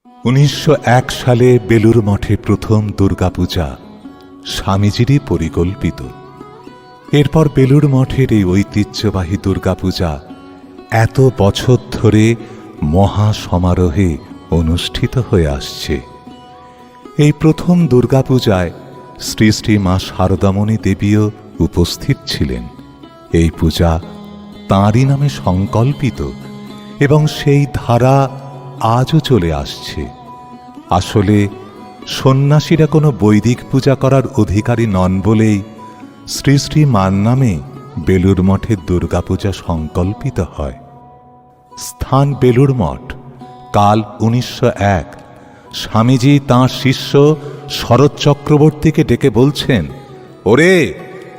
1901 সালে বেলুর মঠে প্রথম দুর্গাপূজা স্বামীজিরই পরিকল্পিত। এরপর বেলুর মঠের এই ঐতিহ্যবাহী দুর্গাপূজা এত বছর ধরে মহা সমারোহে অনুষ্ঠিত হয়ে আসছে। এই প্রথম দুর্গাপূজায় শ্রী শ্রী মা শারদামণি দেবীও উপস্থিত ছিলেন। এই পূজা তাঁরই নামে সংকল্পিত এবং সেই ধারা আজও চলে আসছে। আসলে সন্ন্যাসীরা কোনো বৈদিক পূজা করার অধিকারী নন বলেই শ্রী শ্রী মার নামে বেলুর মঠের দুর্গাপূজা সংকল্পিত হয়। স্থান বেলুর মঠ। কাল 1901। স্বামীজি তাঁর শিষ্য শরৎ চক্রবর্তীকে ডেকে বলছেন, ওরে,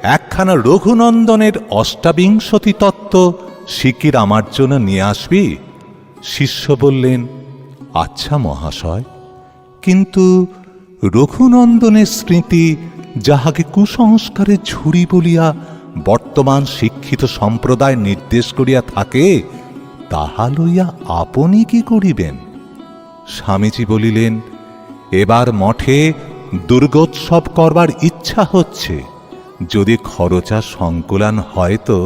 একখানা রঘুনন্দনের অষ্টাবিংশতি তত্ত্ব শিগগির আমার জন্য নিয়ে আসবি। শিষ্য বললেন, আচ্ছা মহাশয়, কিন্তু রঘুনন্দনের স্মৃতি যাহাকে কুসংস্কারের ঝুড়ি বলিয়া বর্তমান শিক্ষিত সম্প্রদায় নির্দেশ করিয়া থাকে, তাহা লইয়া আপনি কি করিবেন? স্বামীজি বলিলেন, এবার মঠে দুর্গোৎসব করবার ইচ্ছা হচ্ছে। যদি খরচা সংকুলান হয় তো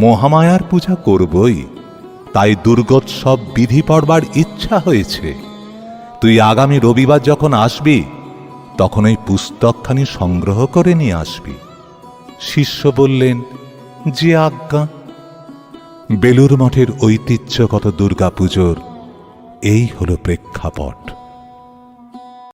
মহামায়ার পূজা করবই। তাই দুর্গোৎসব বিধি পড়বার ইচ্ছা হয়েছে। তুই আগামী রবিবার যখন আসবি তখন ওই পুস্তকখানি সংগ্রহ করে নিয়ে আসবি। শিষ্য বললেন, যে আজ্ঞা। বেলুর মঠের ঐতিহ্যগত দুর্গাপুজোর এই হল প্রেক্ষাপট।